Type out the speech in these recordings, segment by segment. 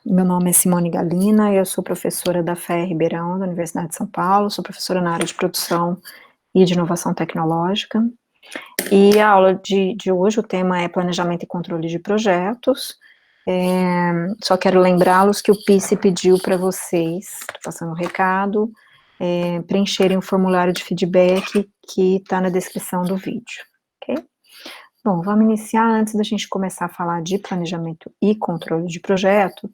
Meu nome é Simone Galina, eu sou professora da FEA Ribeirão, da Universidade de São Paulo, sou professora na área de produção e de inovação tecnológica, e a aula de hoje, o tema é planejamento e controle de projetos. Só quero lembrá-los que o PICE pediu para vocês, estou passando o recado, preencherem o formulário de feedback que está na descrição do vídeo, ok? Bom, vamos iniciar. Antes da gente começar a falar de planejamento e controle de projeto,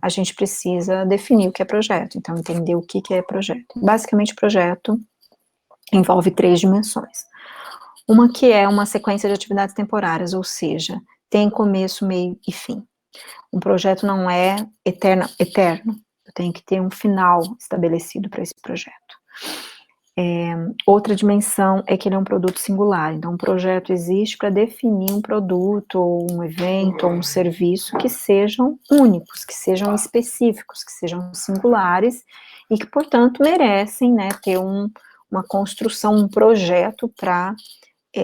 a gente precisa definir o que é projeto, então entender o que é projeto. Basicamente, projeto envolve 3 dimensões. Uma que é uma sequência de atividades temporárias, ou seja, tem começo, meio e fim. Um projeto não é eterno, eu tenho que ter um final estabelecido para esse projeto. Outra dimensão é que ele é um produto singular, então um projeto existe para definir um produto, ou um evento, ou um serviço que sejam únicos, que sejam específicos, que sejam singulares, e que, portanto, merecem, né, ter uma construção, um projeto para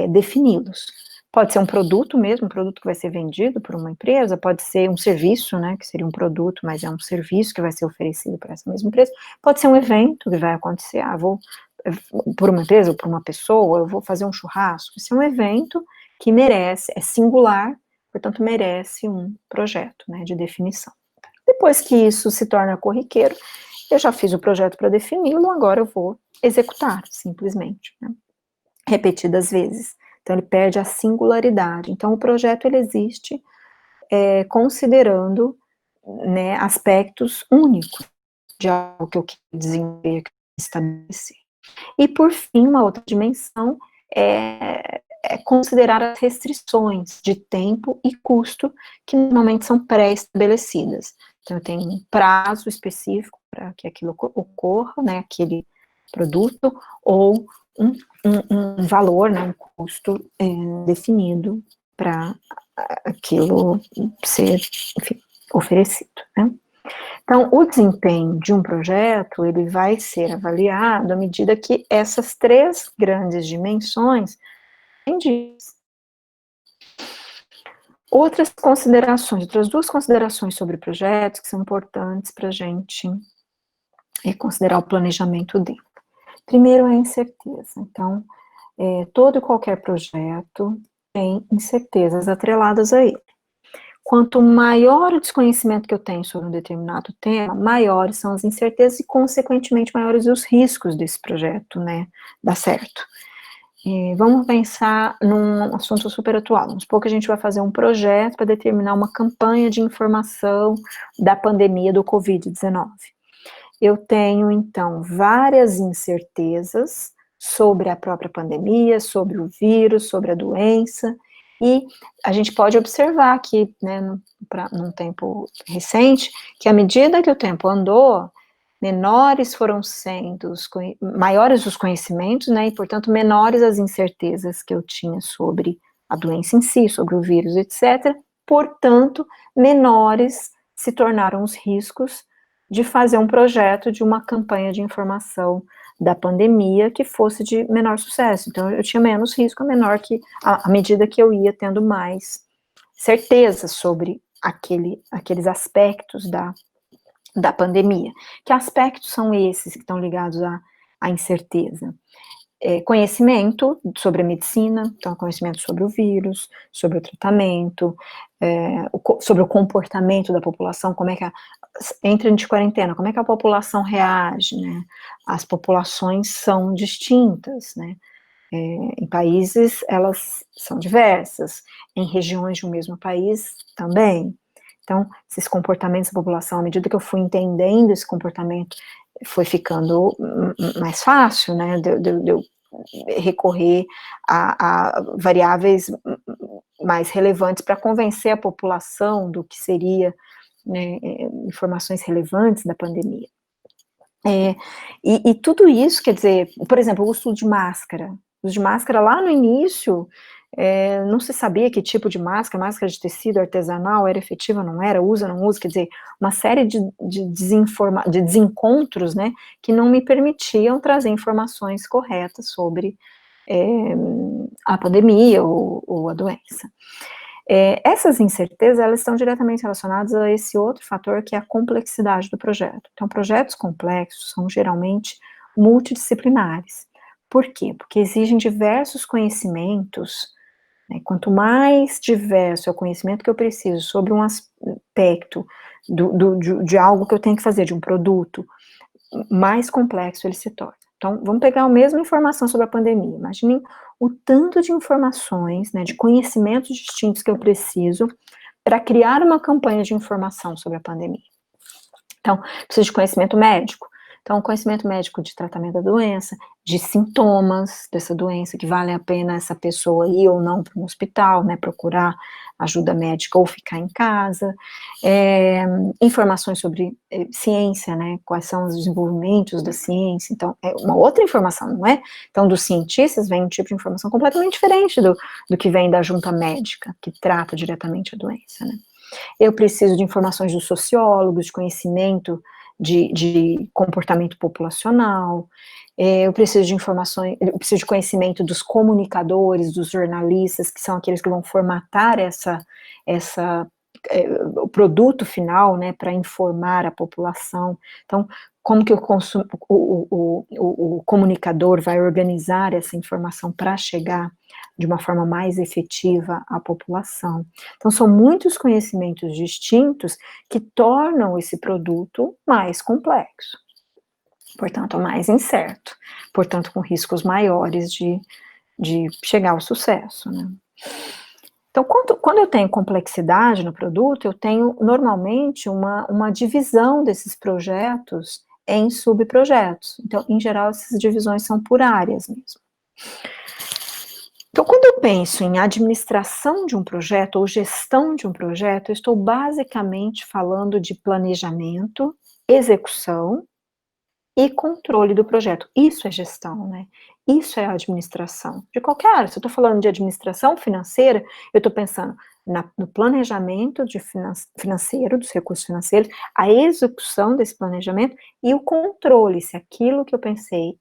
defini-los. Pode ser um produto mesmo, um produto que vai ser vendido por uma empresa, pode ser um serviço, né, que seria um produto, mas é um serviço que vai ser oferecido por essa mesma empresa, pode ser um evento que vai acontecer, por uma empresa ou por uma pessoa, eu vou fazer um churrasco. Esse é um evento que merece, é singular, portanto merece um projeto, né, de definição. Depois que isso se torna corriqueiro, eu já fiz o projeto para defini-lo, agora eu vou executar, simplesmente, né, repetidas vezes. Então ele perde a singularidade. Então o projeto ele existe considerando, né, aspectos únicos de algo que eu quero desenvolver, que eu quero estabelecer. E, por fim, uma outra dimensão é considerar as restrições de tempo e custo, que normalmente são pré-estabelecidas. Então, eu tenho um prazo específico para que aquilo ocorra, né, aquele produto, ou um valor, né, um custo definido para aquilo ser, enfim, oferecido, né. Então, o desempenho de um projeto, ele vai ser avaliado à medida que essas 3 grandes dimensões têm dias. Outras considerações, outras 2 considerações sobre projetos que são importantes para a gente considerar o planejamento dele. Primeiro é a incerteza. Então, todo e qualquer projeto tem incertezas atreladas a ele. Quanto maior o desconhecimento que eu tenho sobre um determinado tema, maiores são as incertezas e, consequentemente, maiores os riscos desse projeto, né, dar certo. Vamos pensar num assunto super atual. Vamos supor que a gente vai fazer um projeto para determinar uma campanha de informação da pandemia do Covid-19. Eu tenho, então, várias incertezas sobre a própria pandemia, sobre o vírus, sobre a doença, e a gente pode observar aqui, né, num tempo recente, que à medida que o tempo andou, menores foram sendo, maiores os conhecimentos, né, e portanto menores as incertezas que eu tinha sobre a doença em si, sobre o vírus, etc. Portanto, menores se tornaram os riscos de fazer um projeto de uma campanha de informação da pandemia que fosse de menor sucesso. Então, eu tinha menos risco, à medida que eu ia tendo mais certeza sobre aqueles aspectos da pandemia. Que aspectos são esses que estão ligados à incerteza? Conhecimento sobre a medicina, então conhecimento sobre o vírus, sobre o tratamento, sobre o comportamento da população, como é que entra de quarentena, como é que a população reage, né? As populações são distintas, né? Em países elas são diversas, em regiões de um mesmo país também. Então, esses comportamentos da população, à medida que eu fui entendendo esse comportamento, foi ficando mais fácil, né, de eu recorrer a variáveis mais relevantes para convencer a população do que seria, né, informações relevantes da pandemia. E tudo isso, quer dizer, por exemplo, o uso de máscara. O uso de máscara lá no início, não se sabia que tipo de máscara de tecido artesanal era efetiva, não era, usa, não usa, quer dizer, uma série de desencontros, né, que não me permitiam trazer informações corretas sobre a pandemia ou a doença. Essas incertezas, elas estão diretamente relacionadas a esse outro fator, que é a complexidade do projeto. Então, projetos complexos são geralmente multidisciplinares. Por quê? Porque exigem diversos conhecimentos, né? Quanto mais diverso é o conhecimento que eu preciso sobre um aspecto de algo que eu tenho que fazer, de um produto, mais complexo ele se torna. Então, vamos pegar a mesma informação sobre a pandemia. Imaginem o tanto de informações, né, de conhecimentos distintos que eu preciso para criar uma campanha de informação sobre a pandemia. Então, preciso de conhecimento médico. Então, conhecimento médico de tratamento da doença, de sintomas dessa doença, que vale a pena essa pessoa ir ou não para um hospital, né, procurar ajuda médica ou ficar em casa, informações sobre ciência, né, quais são os desenvolvimentos da ciência, então, é uma outra informação, não é? Então, dos cientistas vem um tipo de informação completamente diferente do que vem da junta médica, que trata diretamente a doença, né? Eu preciso de informações dos sociólogos, de conhecimento de comportamento populacional, eu preciso de informações, eu preciso de conhecimento dos comunicadores, dos jornalistas, que são aqueles que vão formatar o produto final, né, para informar a população. Então, como que o comunicador vai organizar essa informação para chegar de uma forma mais efetiva à população. Então, são muitos conhecimentos distintos que tornam esse produto mais complexo, portanto, mais incerto, portanto, com riscos maiores de chegar ao sucesso, né? Então, quando eu tenho complexidade no produto, eu tenho, normalmente, uma divisão desses projetos em subprojetos. Então, em geral, essas divisões são por áreas mesmo. Então, quando eu penso em administração de um projeto ou gestão de um projeto, eu estou basicamente falando de planejamento, execução e controle do projeto. Isso é gestão, né? Isso é administração. De qualquer área. Se eu estou falando de administração financeira, eu estou pensando no planejamento financeiro, dos recursos financeiros, a execução desse planejamento e o controle, se aquilo que eu pensei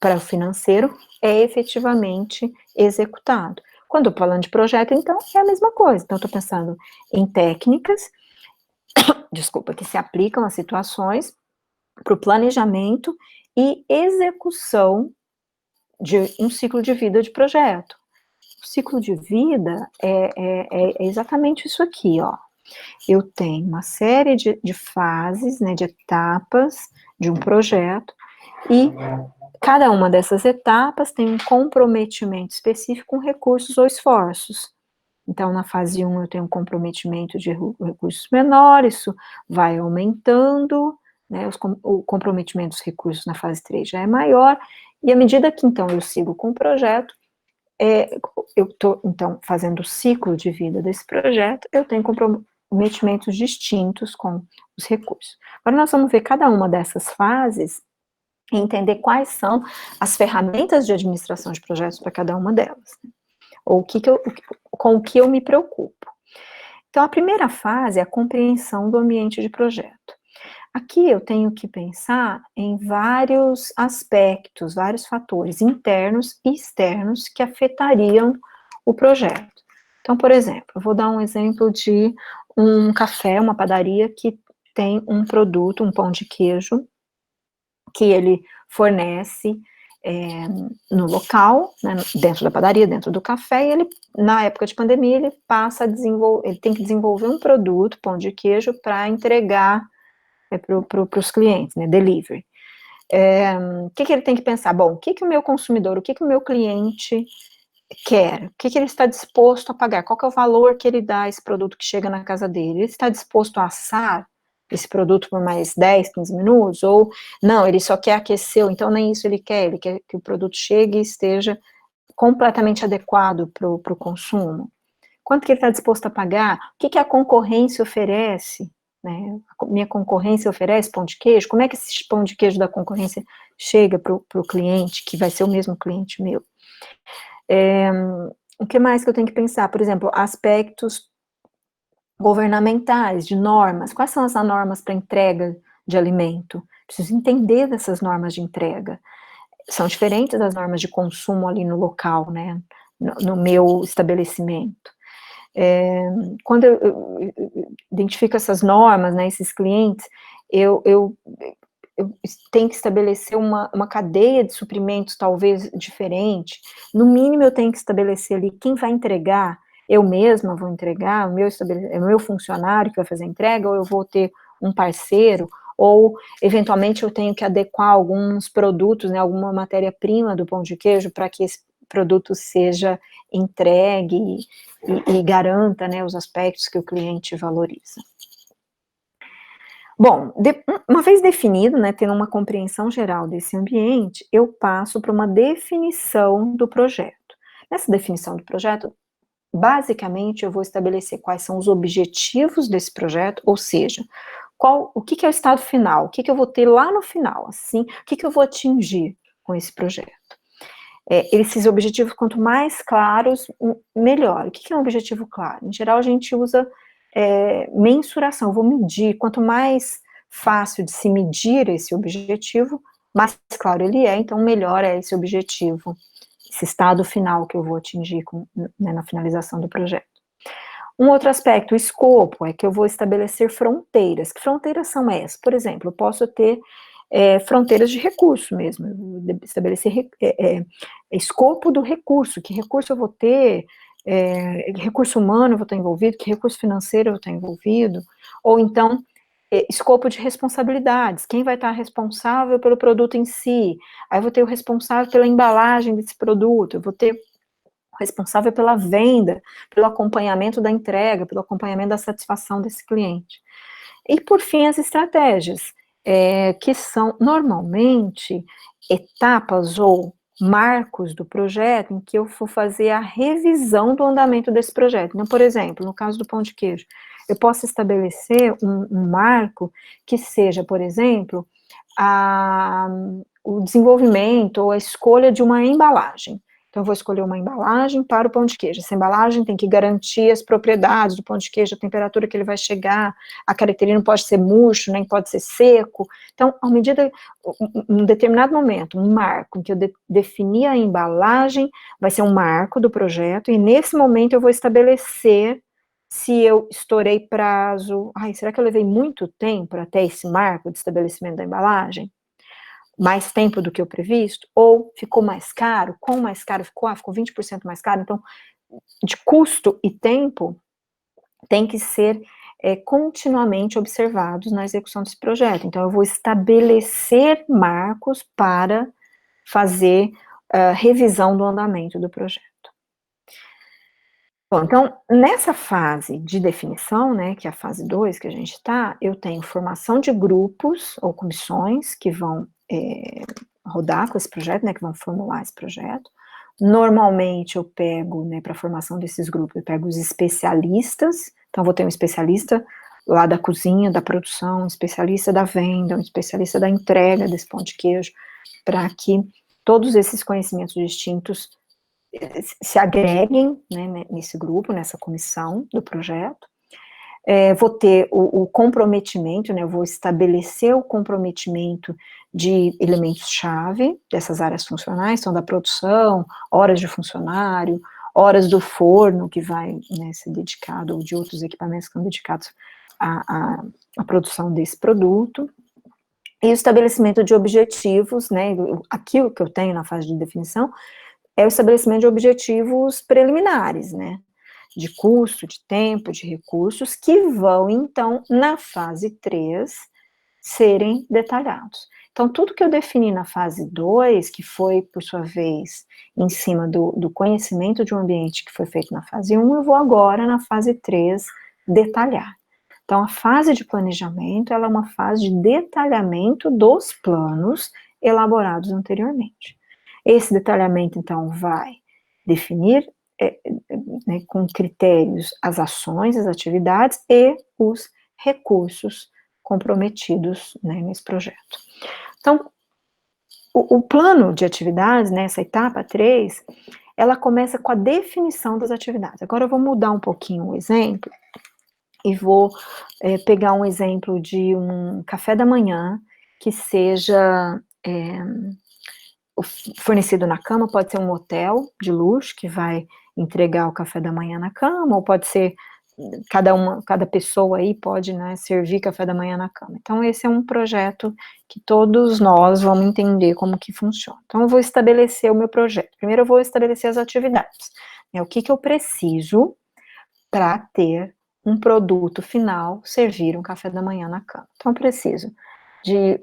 para o financeiro é efetivamente executado. Quando eu estou falando de projeto, então, é a mesma coisa. Então, eu estou pensando em técnicas, desculpa, que se aplicam a situações para o planejamento e execução de um ciclo de vida de projeto. O ciclo de vida é exatamente isso aqui, ó. Eu tenho uma série de fases, né, de etapas de um projeto, e cada uma dessas etapas tem um comprometimento específico com recursos ou esforços. Então, na fase 1, eu tenho um comprometimento de recursos menores, isso vai aumentando, né, o comprometimento dos recursos na fase 3 já é maior, e à medida que, então, eu sigo com o projeto, eu estou, então, fazendo o ciclo de vida desse projeto, eu tenho comprometimentos distintos com os recursos. Agora, nós vamos ver cada uma dessas fases e entender quais são as ferramentas de administração de projetos para cada uma delas, né? Ou com o que eu me preocupo. Então, a primeira fase é a compreensão do ambiente de projeto. Aqui eu tenho que pensar em vários aspectos, vários fatores internos e externos que afetariam o projeto. Então, por exemplo, eu vou dar um exemplo de um café, uma padaria que tem um produto, um pão de queijo, que ele fornece no local, né, dentro da padaria, dentro do café, e ele, na época de pandemia, ele passa a desenvolver, ele tem que desenvolver um produto, pão de queijo, para entregar para os clientes, né, delivery. O que ele tem que pensar? Bom, o que o meu consumidor, o que o meu cliente quer? O que ele está disposto a pagar? Qual que é o valor que ele dá a esse produto que chega na casa dele? Ele está disposto a assar esse produto por mais 10, 15 minutos, ou não, ele só quer aquecer, então nem isso ele quer que o produto chegue e esteja completamente adequado para o consumo. Quanto que ele está disposto a pagar? O que a concorrência oferece? Né? A minha concorrência oferece pão de queijo? Como é que esse pão de queijo da concorrência chega para o cliente, que vai ser o mesmo cliente meu? O que mais que eu tenho que pensar? Por exemplo, aspectos governamentais, de normas. Quais são as normas para entrega de alimento? Preciso entender dessas normas de entrega. São diferentes das normas de consumo ali no local, né? No meu estabelecimento. Quando eu identifico essas normas, né, esses clientes, eu tenho que estabelecer uma cadeia de suprimentos talvez diferente. No mínimo eu tenho que estabelecer ali quem vai entregar. Eu mesma vou entregar, o meu funcionário que vai fazer a entrega, ou eu vou ter um parceiro, ou eventualmente eu tenho que adequar alguns produtos, né, alguma matéria-prima do pão de queijo para que esse produto seja entregue e garanta, né, os aspectos que o cliente valoriza. Bom, uma vez definido, né, tendo uma compreensão geral desse ambiente, eu passo para uma definição do projeto. Nessa definição do projeto, basicamente eu vou estabelecer quais são os objetivos desse projeto, ou seja, o que é o estado final, o que eu vou ter lá no final, assim, o que eu vou atingir com esse projeto. Esses objetivos, quanto mais claros, melhor. O que é um objetivo claro? Em geral, a gente usa mensuração, eu vou medir. Quanto mais fácil de se medir esse objetivo, mais claro ele é, então melhor é esse objetivo, esse estado final que eu vou atingir né, na finalização do projeto. Um outro aspecto, o escopo, é que eu vou estabelecer fronteiras. Que fronteiras são essas? Por exemplo, eu posso ter fronteiras de recurso mesmo, estabelecer escopo do recurso, que recurso eu vou ter, que recurso humano eu vou estar envolvido, que recurso financeiro eu vou estar envolvido, ou então, escopo de responsabilidades, quem vai estar responsável pelo produto em si, aí eu vou ter o responsável pela embalagem desse produto, eu vou ter o responsável pela venda, pelo acompanhamento da entrega, pelo acompanhamento da satisfação desse cliente. E, por fim, as estratégias, que são, normalmente, etapas ou marcos do projeto em que eu vou fazer a revisão do andamento desse projeto. Então, por exemplo, no caso do pão de queijo, eu posso estabelecer um marco que seja, por exemplo, o desenvolvimento ou a escolha de uma embalagem. Então, eu vou escolher uma embalagem para o pão de queijo. Essa embalagem tem que garantir as propriedades do pão de queijo, a temperatura que ele vai chegar, a característica não pode ser murcho, nem pode ser seco. Então, à medida, um determinado momento, um marco em que eu definir a embalagem, vai ser um marco do projeto, e nesse momento eu vou estabelecer se eu estourei prazo. Será que eu levei muito tempo até esse marco de estabelecimento da embalagem? Mais tempo do que o previsto, ou ficou mais caro, quão mais caro ficou? Ficou 20% mais caro, então, de custo e tempo, tem que ser continuamente observados na execução desse projeto. Então, eu vou estabelecer marcos para fazer revisão do andamento do projeto. Bom, então, nessa fase de definição, né, que é a fase 2 que a gente está, eu tenho formação de grupos ou comissões que vão rodar com esse projeto, né, que vão formular esse projeto. Normalmente eu pego, né, para a formação desses grupos, eu pego os especialistas, então vou ter um especialista lá da cozinha, da produção, um especialista da venda, um especialista da entrega desse pão de queijo, para que todos esses conhecimentos distintos se agreguem, né, nesse grupo, nessa comissão do projeto. Vou ter o comprometimento, né, eu vou estabelecer o comprometimento de elementos-chave dessas áreas funcionais, então da produção, horas de funcionário, horas do forno que vai, né, ser dedicado, ou de outros equipamentos que são dedicados à produção desse produto, e o estabelecimento de objetivos, né, aqui o que eu tenho na fase de definição, é o estabelecimento de objetivos preliminares, né, de custo, de tempo, de recursos, que vão, então, na fase 3, serem detalhados. Então, tudo que eu defini na fase 2, que foi, por sua vez, em cima do conhecimento de um ambiente que foi feito na fase 1, eu vou agora, na fase 3, detalhar. Então, a fase de planejamento, ela é uma fase de detalhamento dos planos elaborados anteriormente. Esse detalhamento, então, vai definir né, com critérios as ações, as atividades e os recursos comprometidos, né, nesse projeto. Então, o plano de atividades, né, essa etapa 3, ela começa com a definição das atividades. Agora eu vou mudar um pouquinho o exemplo e vou pegar um exemplo de um café da manhã que seja fornecido na cama, pode ser um hotel de luxo que vai entregar o café da manhã na cama, ou pode ser cada pessoa aí pode, né, servir café da manhã na cama. Então, esse é um projeto que todos nós vamos entender como que funciona. Então, eu vou estabelecer o meu projeto. Primeiro, eu vou estabelecer as atividades. O que eu preciso para ter um produto final, servir um café da manhã na cama. Então, eu preciso de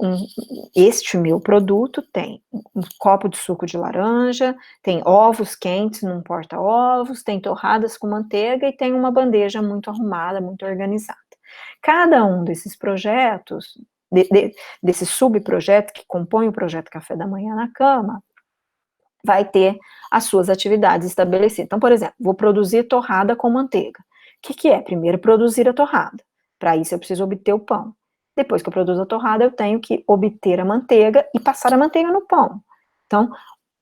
este meu produto tem um copo de suco de laranja, tem ovos quentes num porta-ovos, tem torradas com manteiga e tem uma bandeja muito arrumada, muito organizada. Cada um desses projetos, desse subprojeto que compõe o projeto Café da Manhã na Cama, vai ter as suas atividades estabelecidas. Então, por exemplo, vou produzir torrada com manteiga. O que é? Primeiro, produzir a torrada. Para isso, eu preciso obter o pão. Depois que eu produzo a torrada, eu tenho que obter a manteiga e passar a manteiga no pão. Então,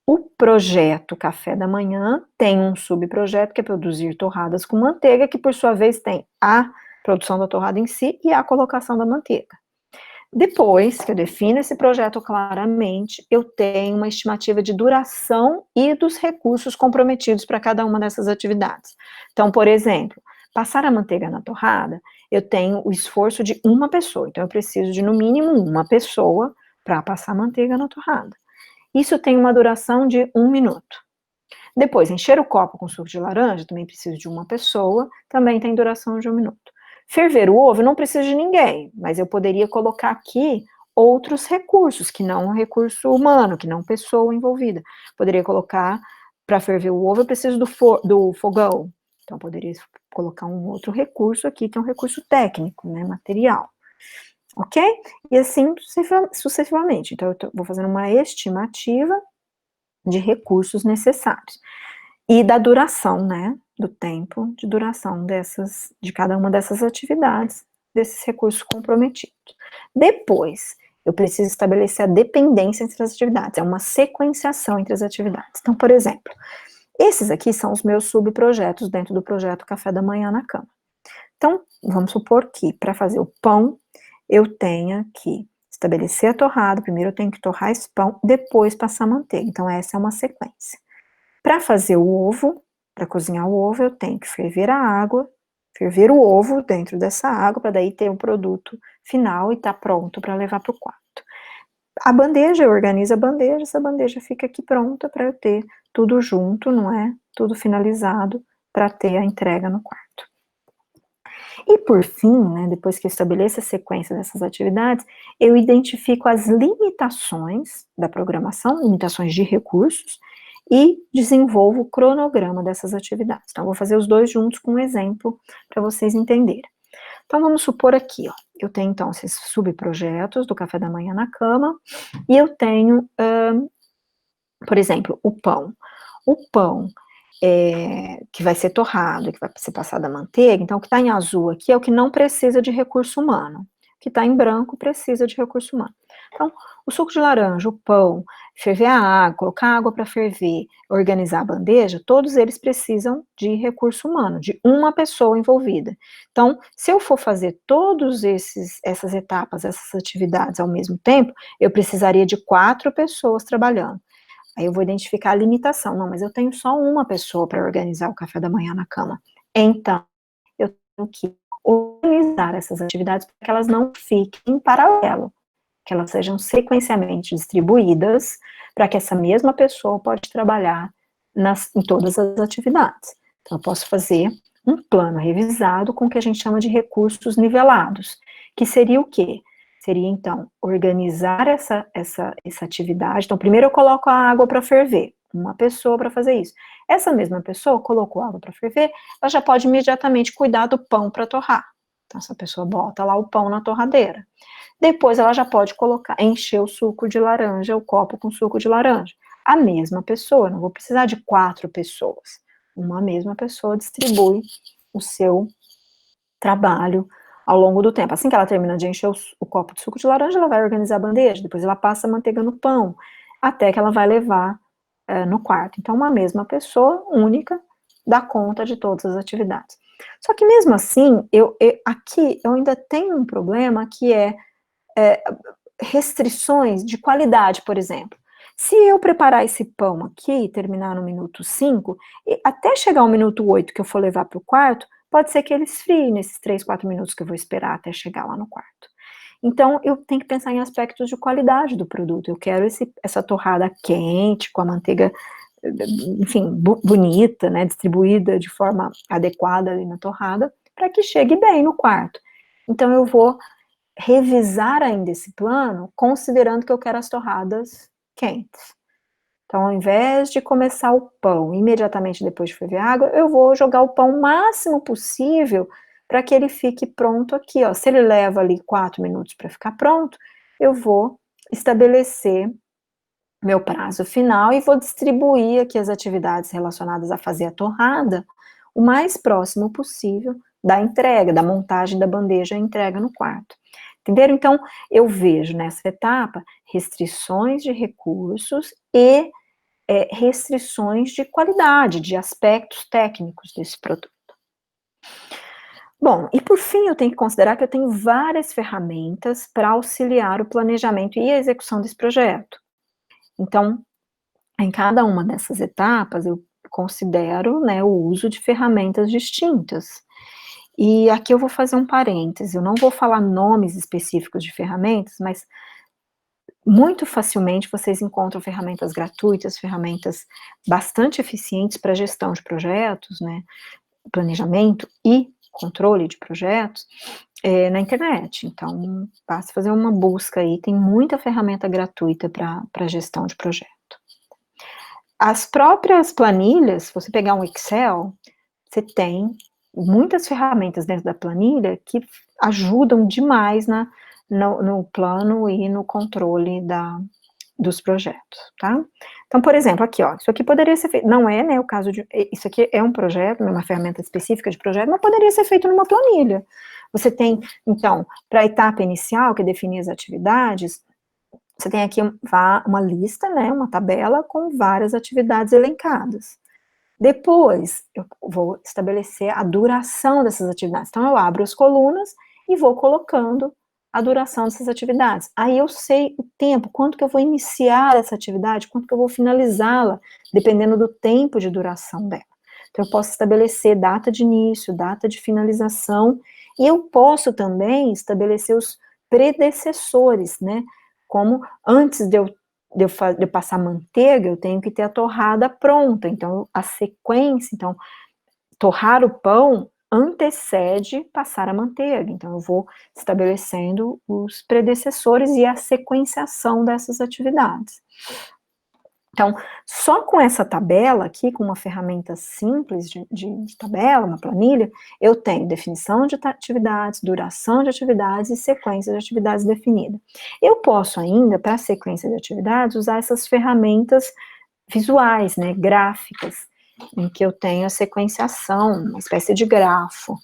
o projeto Café da Manhã tem um subprojeto que é produzir torradas com manteiga, que por sua vez tem a produção da torrada em si e a colocação da manteiga. Depois que eu defino esse projeto claramente, eu tenho uma estimativa de duração e dos recursos comprometidos para cada uma dessas atividades. Então, por exemplo, passar a manteiga na torrada, eu tenho o esforço de uma pessoa, então eu preciso de no mínimo uma pessoa para passar a manteiga na torrada. Isso tem uma duração de 1 minuto. Depois, encher o copo com suco de laranja, também preciso de uma pessoa, também tem duração de 1 minuto. Ferver o ovo, não preciso de ninguém, mas eu poderia colocar aqui outros recursos, que não um recurso humano, que não pessoa envolvida. Poderia colocar, para ferver o ovo, eu preciso do fogão. Então, poderia colocar um outro recurso aqui, que é um recurso técnico, né, material. Ok? E assim sucessivamente. Então, eu vou fazendo uma estimativa de recursos necessários. E da duração, né, do tempo de duração de cada uma dessas atividades, desses recursos comprometidos. Depois, eu preciso estabelecer a dependência entre as atividades, é uma sequenciação entre as atividades. Então, por exemplo, esses aqui são os meus subprojetos dentro do projeto Café da Manhã na Cama. Então, vamos supor que para fazer o pão, eu tenha que estabelecer a torrada, primeiro eu tenho que torrar esse pão, depois passar manteiga. Então, essa é uma sequência. Para fazer o ovo, para cozinhar o ovo, eu tenho que ferver a água, ferver o ovo dentro dessa água, para daí ter o produto final e tá pronto para levar para o quarto. A bandeja, eu organizo a bandeja, essa bandeja fica aqui pronta para eu ter tudo junto, não é? Tudo finalizado para ter a entrega no quarto. E por fim, né, depois que eu estabeleço a sequência dessas atividades, eu identifico as limitações da programação, limitações de recursos, e desenvolvo o cronograma dessas atividades. Então, vou fazer os dois juntos com um exemplo para vocês entenderem. Então, vamos supor aqui, ó, eu tenho então esses subprojetos do café da manhã na cama, e eu tenho, por exemplo, o pão. O pão que vai ser torrado, que vai ser passado a manteiga, então o que está em azul aqui é o que não precisa de recurso humano. O que está em branco precisa de recurso humano. Então, o suco de laranja, o pão, ferver a água, colocar água para ferver, organizar a bandeja, todos eles precisam de recurso humano, de uma pessoa envolvida. Então, se eu for fazer todas essas etapas, essas atividades ao mesmo tempo, eu precisaria de 4 pessoas trabalhando. Aí eu vou identificar a limitação. Não, mas eu tenho só uma pessoa para organizar o café da manhã na cama. Então, eu tenho que organizar essas atividades para que elas não fiquem em paralelo, que elas sejam sequencialmente distribuídas, para que essa mesma pessoa pode trabalhar em todas as atividades. Então, eu posso fazer um plano revisado com o que a gente chama de recursos nivelados, que seria o quê? Seria, então, organizar essa atividade. Então, primeiro eu coloco a água para ferver, uma pessoa para fazer isso. Essa mesma pessoa colocou a água para ferver, ela já pode imediatamente cuidar do pão para torrar. Então, essa pessoa bota lá o pão na torradeira. Depois ela já pode encher o suco de laranja, o copo com suco de laranja. A mesma pessoa, não vou precisar de 4 pessoas. Uma mesma pessoa distribui o seu trabalho ao longo do tempo. Assim que ela termina de encher o copo de suco de laranja, ela vai organizar a bandeja, depois ela passa a manteiga no pão, até que ela vai levar no quarto. Então, uma mesma pessoa, única, dá conta de todas as atividades. Só que mesmo assim, aqui eu ainda tenho um problema que é restrições de qualidade, por exemplo. Se eu preparar esse pão aqui e terminar no minuto 5, até chegar ao minuto 8 que eu for levar para o quarto, pode ser que ele esfrie nesses 3, 4 minutos que eu vou esperar até chegar lá no quarto. Então, eu tenho que pensar em aspectos de qualidade do produto. Eu quero essa torrada quente, com a manteiga, enfim, bonita, né, distribuída de forma adequada ali na torrada, para que chegue bem no quarto. Então, eu vou revisar ainda esse plano, considerando que eu quero as torradas quentes. Então, ao invés de começar o pão imediatamente depois de ferver a água, eu vou jogar o pão o máximo possível para que ele fique pronto aqui, ó. Se ele leva ali 4 minutos para ficar pronto, eu vou estabelecer meu prazo final e vou distribuir aqui as atividades relacionadas a fazer a torrada o mais próximo possível da entrega, da montagem da bandeja e entrega no quarto. Entenderam? Então, eu vejo nessa etapa restrições de recursos e restrições de qualidade, de aspectos técnicos desse produto. Bom, e por fim, eu tenho que considerar que eu tenho várias ferramentas para auxiliar o planejamento e a execução desse projeto. Então, em cada uma dessas etapas, eu considero, né, o uso de ferramentas distintas. E aqui eu vou fazer um parêntese, eu não vou falar nomes específicos de ferramentas, mas muito facilmente vocês encontram ferramentas gratuitas, ferramentas bastante eficientes para gestão de projetos, né, planejamento e controle de projetos, na internet. Então, basta fazer uma busca aí, tem muita ferramenta gratuita para gestão de projeto. As próprias planilhas, se você pegar um Excel, você tem muitas ferramentas dentro da planilha que ajudam demais no plano e no controle dos projetos, tá? Então, por exemplo, aqui, ó, isso aqui poderia ser feito, não é, né, o caso de, isso aqui é um projeto, uma ferramenta específica de projeto, mas poderia ser feito numa planilha. Você tem, então, para a etapa inicial, que é definir as atividades, você tem aqui uma lista, né, uma tabela com várias atividades elencadas. Depois, eu vou estabelecer a duração dessas atividades. Então, eu abro as colunas e vou colocando a duração dessas atividades. Aí eu sei o tempo, quanto que eu vou iniciar essa atividade, quanto que eu vou finalizá-la, dependendo do tempo de duração dela. Então, eu posso estabelecer data de início, data de finalização, e eu posso também estabelecer os predecessores, né? Como antes de eu passar manteiga, eu tenho que ter a torrada pronta. Então, a sequência, então, torrar o pão antecede passar a manteiga. Então, eu vou estabelecendo os predecessores e a sequenciação dessas atividades. Então, só com essa tabela aqui, com uma ferramenta simples de tabela, uma planilha, eu tenho definição de atividades, duração de atividades e sequência de atividades definida. Eu posso ainda, para a sequência de atividades, usar essas ferramentas visuais, né, gráficas, em que eu tenho a sequenciação, uma espécie de grafo,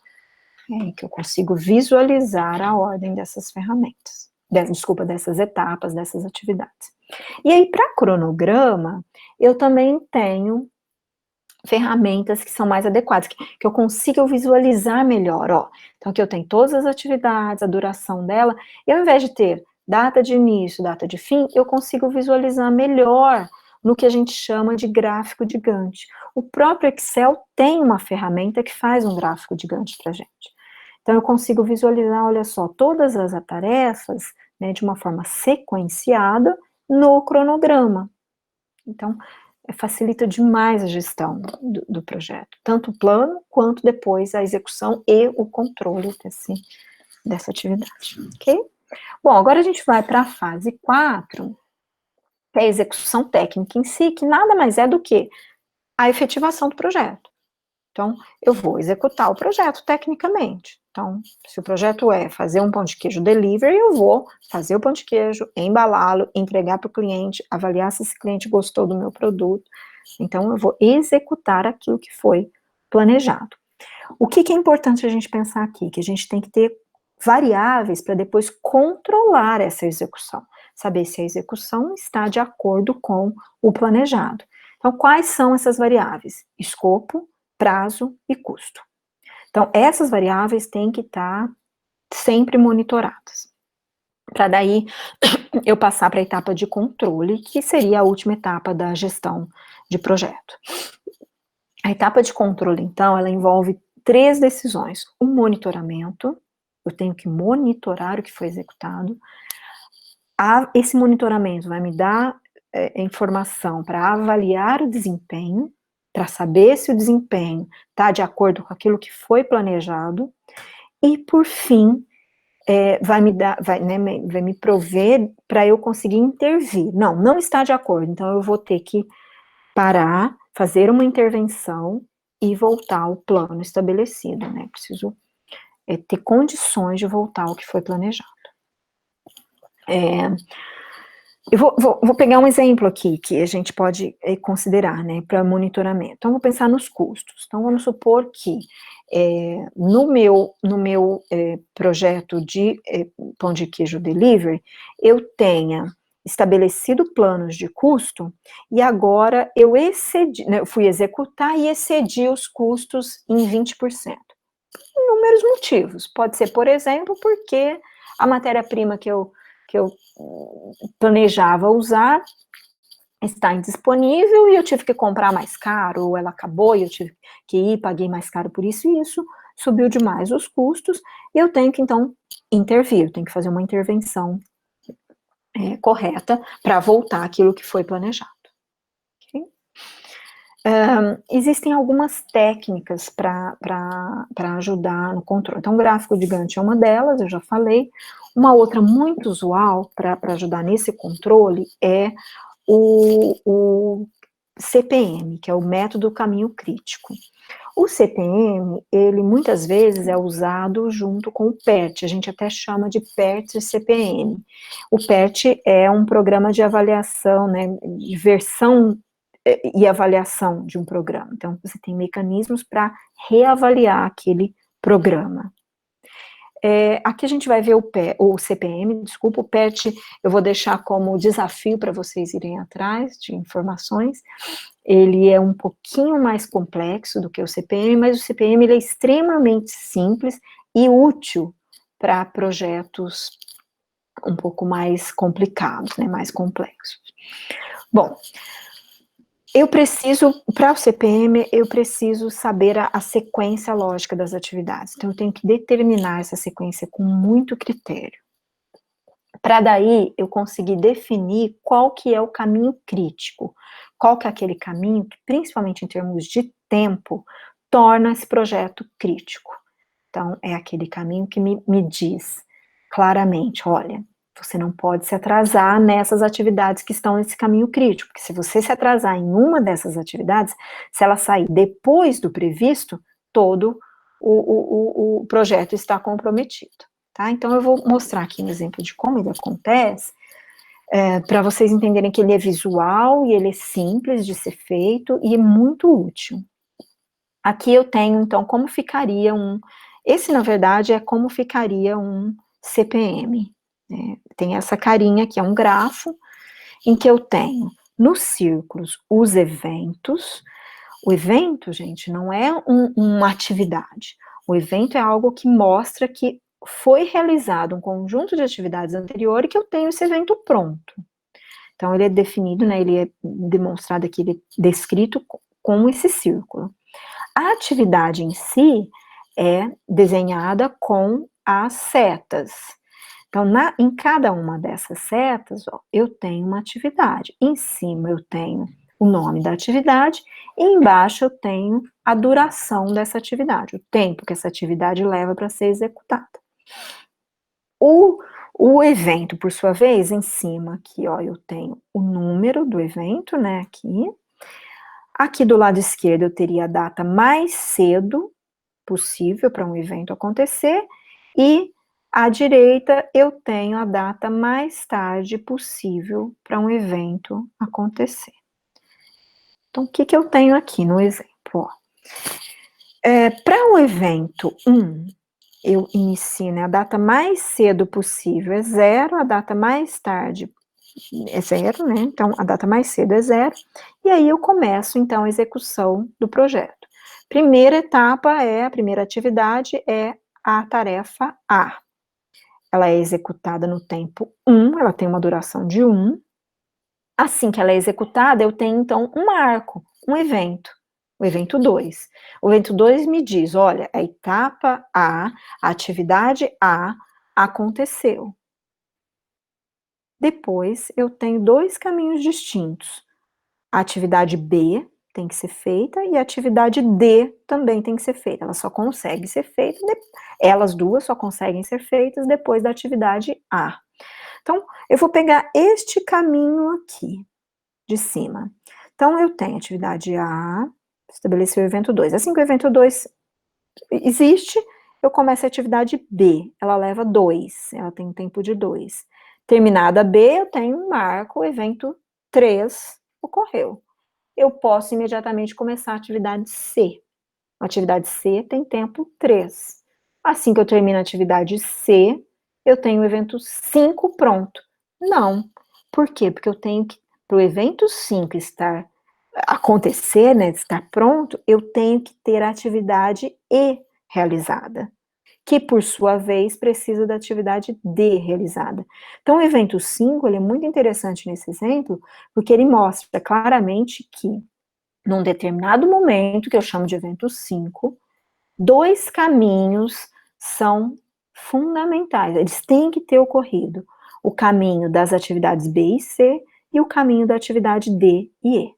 em que eu consigo visualizar a ordem dessas ferramentas, dessas etapas, dessas atividades. E aí, para cronograma, eu também tenho ferramentas que são mais adequadas, que eu consigo visualizar melhor, ó. Então, aqui eu tenho todas as atividades, a duração dela, e ao invés de ter data de início, data de fim, eu consigo visualizar melhor no que a gente chama de gráfico de Gantt. O próprio Excel tem uma ferramenta que faz um gráfico de Gantt para a gente. Então, eu consigo visualizar, olha só, todas as tarefas, né, de uma forma sequenciada no cronograma. Então, facilita demais a gestão do projeto, tanto o plano, quanto depois a execução e o controle dessa atividade, ok? Bom, agora a gente vai para a fase 4, que é a execução técnica em si, que nada mais é do que a efetivação do projeto. Então, eu vou executar o projeto tecnicamente. Então, se o projeto é fazer um pão de queijo delivery, eu vou fazer o pão de queijo, embalá-lo, entregar para o cliente, avaliar se esse cliente gostou do meu produto. Então, eu vou executar aquilo que foi planejado. O que é importante a gente pensar aqui? Que a gente tem que ter variáveis para depois controlar essa execução. Saber se a execução está de acordo com o planejado. Então, quais são essas variáveis? Escopo, prazo e custo. Então, essas variáveis têm que estar sempre monitoradas. para daí eu passar para a etapa de controle, que seria a última etapa da gestão de projeto. A etapa de controle, então, ela envolve 3 decisões: o monitoramento, eu tenho que monitorar o que foi executado, esse monitoramento vai me dar informação para avaliar o desempenho, para saber se o desempenho está de acordo com aquilo que foi planejado, e por fim, vai me prover para eu conseguir intervir. Não está de acordo, então eu vou ter que parar, fazer uma intervenção e voltar ao plano estabelecido, né? Preciso ter condições de voltar ao que foi planejado. Eu vou pegar um exemplo aqui que a gente pode considerar, né, para monitoramento. Então, vou pensar nos custos. Então, vamos supor que no meu projeto de pão de queijo delivery, eu tenha estabelecido planos de custo e agora eu excedi, né, eu fui executar e excedi os custos em 20%. Inúmeros motivos. Pode ser, por exemplo, porque a matéria-prima que eu planejava usar está indisponível e eu tive que comprar mais caro, ou ela acabou e eu tive que ir, paguei mais caro por isso e isso, subiu demais os custos, e eu tenho que, então, intervir, eu tenho que fazer uma intervenção correta para voltar aquilo que foi planejado. Okay? Existem algumas técnicas para ajudar no controle. Então, o gráfico de Gantt é uma delas, eu já falei. Uma outra muito usual para ajudar nesse controle é o CPM, que é o método caminho crítico. O CPM, ele muitas vezes é usado junto com o PERT, a gente até chama de PERT CPM. O PERT é um programa de avaliação, né, de versão e avaliação de um programa. Então, você tem mecanismos para reavaliar aquele programa. Aqui a gente vai ver o CPM, desculpa, o PERT eu vou deixar como desafio para vocês irem atrás de informações. Ele é um pouquinho mais complexo do que o CPM, mas o CPM ele é extremamente simples e útil para projetos um pouco mais complicados, né, mais complexos. Bom, para o CPM, eu preciso saber a sequência lógica das atividades. Então, eu tenho que determinar essa sequência com muito critério. Para daí, eu conseguir definir qual que é o caminho crítico. Qual que é aquele caminho que, principalmente em termos de tempo, torna esse projeto crítico. Então, é aquele caminho que me diz claramente, olha, você não pode se atrasar nessas atividades que estão nesse caminho crítico, porque se você se atrasar em uma dessas atividades, se ela sair depois do previsto, todo o projeto está comprometido, tá? Então, eu vou mostrar aqui um exemplo de como ele acontece, para vocês entenderem que ele é visual e ele é simples de ser feito e é muito útil. Aqui eu tenho, então, como ficaria esse, na verdade, é como ficaria um CPM, né? Tem essa carinha que é um grafo, em que eu tenho nos círculos os eventos. O evento, gente, não é uma atividade. O evento é algo que mostra que foi realizado um conjunto de atividades anteriores e que eu tenho esse evento pronto. Então, ele é definido, né, ele é demonstrado aqui, ele é descrito com esse círculo. A atividade em si é desenhada com as setas. Então, em cada uma dessas setas, ó, eu tenho uma atividade. Em cima eu tenho o nome da atividade e embaixo eu tenho a duração dessa atividade, o tempo que essa atividade leva para ser executada. O evento, por sua vez, em cima aqui, ó, eu tenho o número do evento, né, aqui. Aqui do lado esquerdo eu teria a data mais cedo possível para um evento acontecer e à direita eu tenho a data mais tarde possível para um evento acontecer. Então, o que eu tenho aqui no exemplo? Para o evento 1, eu inicio, né, a data mais cedo possível é 0, a data mais tarde é 0, né, então a data mais cedo é 0, e aí eu começo, então, a execução do projeto. Primeira etapa a primeira atividade é a tarefa A. ela é executada no tempo 1, ela tem uma duração de 1. Assim que ela é executada, eu tenho, então, um marco, um evento, o evento 2. O evento 2 me diz, olha, a etapa A, a atividade A, aconteceu. Depois, eu tenho 2 caminhos distintos. A atividade B tem que ser feita e a atividade D também tem que ser feita. Ela só consegue ser feita, elas duas só conseguem ser feitas depois da atividade A. Então, eu vou pegar este caminho aqui, de cima. Então, eu tenho atividade A, estabelecer o evento 2. Assim que o evento 2 existe, eu começo a atividade B. Ela leva 2, ela tem um tempo de 2. Terminada B, eu tenho um marco, o evento 3 ocorreu. Eu posso imediatamente começar a atividade C. A atividade C tem tempo 3. Assim que eu termino a atividade C, eu tenho o evento 5 pronto. Não. Por quê? Porque eu tenho que, para o evento 5 acontecer, né, estar pronto, eu tenho que ter a atividade E realizada, que por sua vez precisa da atividade D realizada. Então o evento 5, ele é muito interessante nesse exemplo, porque ele mostra claramente que num determinado momento, que eu chamo de evento 5, 2 caminhos são fundamentais, eles têm que ter ocorrido. O caminho das atividades B e C e o caminho da atividade D e E.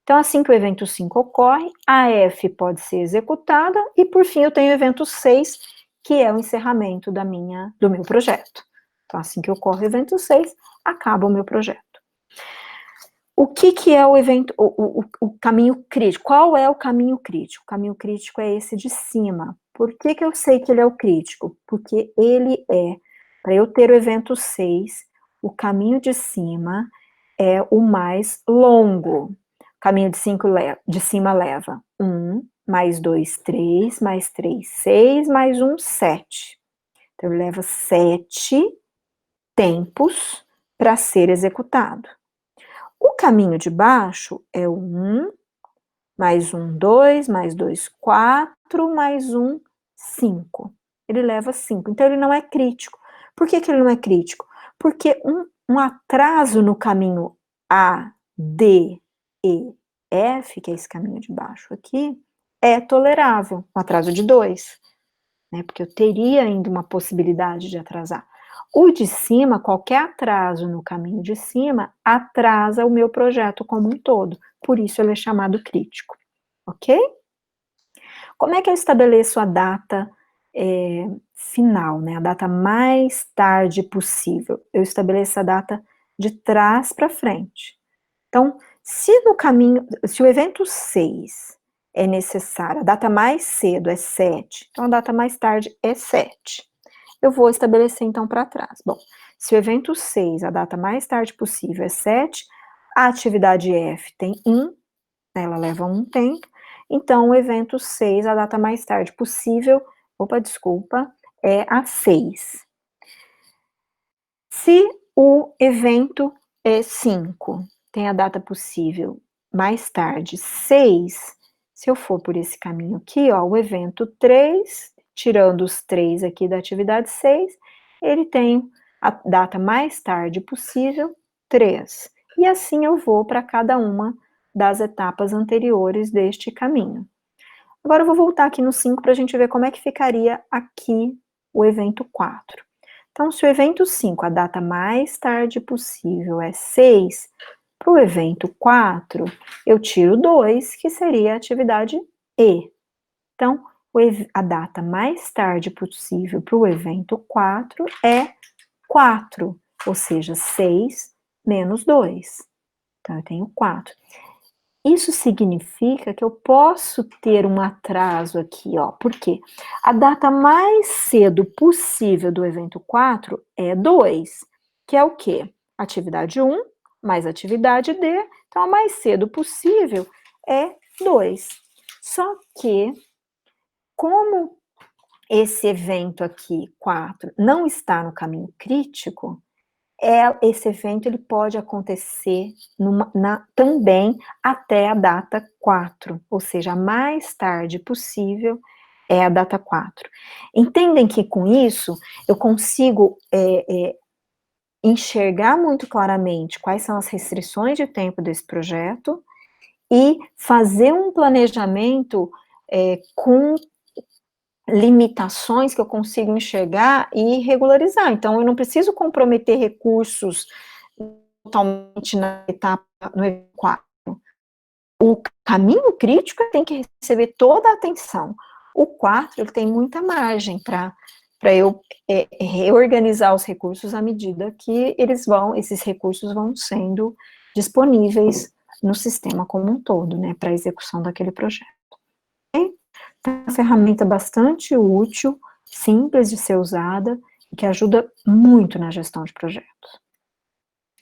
Então, assim que o evento 5 ocorre, a F pode ser executada e, por fim, eu tenho o evento 6, que é o encerramento do meu projeto. Então, assim que ocorre o evento 6, acaba o meu projeto. O que é o evento, o caminho crítico? Qual é o caminho crítico? O caminho crítico é esse de cima. Por que eu sei que ele é o crítico? Porque ele é, para eu ter o evento 6, o caminho de cima é o mais longo. O caminho de cima leva 1, mais 2, 3, mais 3, 6, mais 1, 7. Então, ele leva 7 tempos para ser executado. O caminho de baixo é o 1, mais 1, 2, mais 2, 4, mais 1, 5. Ele leva 5, então ele não é crítico. Por que ele não é crítico? Porque um atraso no caminho A, D, E, F, que é esse caminho de baixo aqui, é tolerável, um atraso de 2, né? Porque eu teria ainda uma possibilidade de atrasar. O de cima, qualquer atraso no caminho de cima, atrasa o meu projeto como um todo. Por isso ele é chamado crítico, ok? Como é que eu estabeleço a data final, né? A data mais tarde possível. Eu estabeleço a data de trás para frente. Então, se o evento 6 é necessário, a data mais cedo é 7, então a data mais tarde é 7. Eu vou estabelecer então para trás. Bom, se o evento 6, a data mais tarde possível é 7, a atividade F tem 1, ela leva 1 tempo, então o evento 6, a data mais tarde possível, é a 6. Se o evento 5 tem a data possível mais tarde 6, se eu for por esse caminho aqui, ó, o evento 3, tirando os 3 aqui da atividade 6, ele tem a data mais tarde possível 3. E assim eu vou para cada uma das etapas anteriores deste caminho. Agora eu vou voltar aqui no 5 para a gente ver como é que ficaria aqui o evento 4. Então, se o evento 5, a data mais tarde possível é 6, para o evento 4, eu tiro 2, que seria a atividade E. Então, a data mais tarde possível para o evento 4 é 4, ou seja, 6 menos 2. Então, eu tenho 4. Isso significa que eu posso ter um atraso aqui, ó. Por quê? A data mais cedo possível do evento 4 é 2, que é o quê? Atividade 1 mais atividade D. Então, a mais cedo possível é 2. Só que, como esse evento aqui, 4, não está no caminho crítico, esse evento ele pode acontecer também até a data 4, ou seja, a mais tarde possível é a data 4. Entendem que com isso eu consigo enxergar muito claramente quais são as restrições de tempo desse projeto e fazer um planejamento com limitações que eu consigo enxergar e regularizar. Então, eu não preciso comprometer recursos totalmente na etapa, no E4. O caminho crítico tem que receber toda a atenção. O 4, ele tem muita margem para eu reorganizar os recursos à medida que esses recursos vão sendo disponíveis no sistema como um todo, né, para a execução daquele projeto. Okay? Então, é uma ferramenta bastante útil, simples de ser usada, e que ajuda muito na gestão de projetos.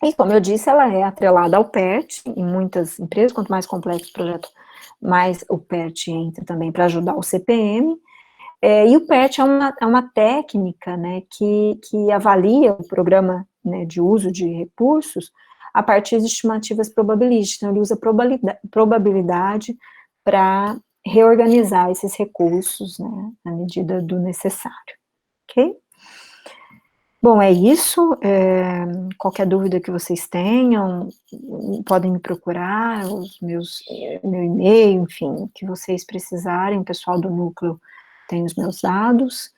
E, como eu disse, ela é atrelada ao PERT, em muitas empresas, quanto mais complexo o projeto, mais o PERT entra também para ajudar o CPM, e o PERT é uma técnica, né, que avalia o programa, né, de uso de recursos a partir de estimativas probabilísticas. Então, ele usa probabilidade para reorganizar esses recursos, né, na medida do necessário, ok? Bom, é isso. Qualquer dúvida que vocês tenham, podem me procurar, meu e-mail, enfim, o que vocês precisarem, o pessoal do núcleo tem os meus dados,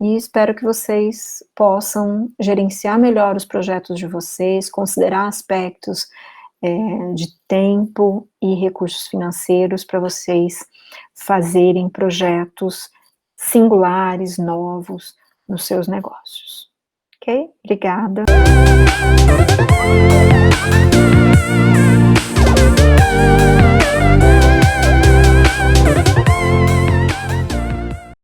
e espero que vocês possam gerenciar melhor os projetos de vocês, considerar aspectos de tempo e recursos financeiros para vocês fazerem projetos singulares, novos, nos seus negócios. Ok? Obrigada.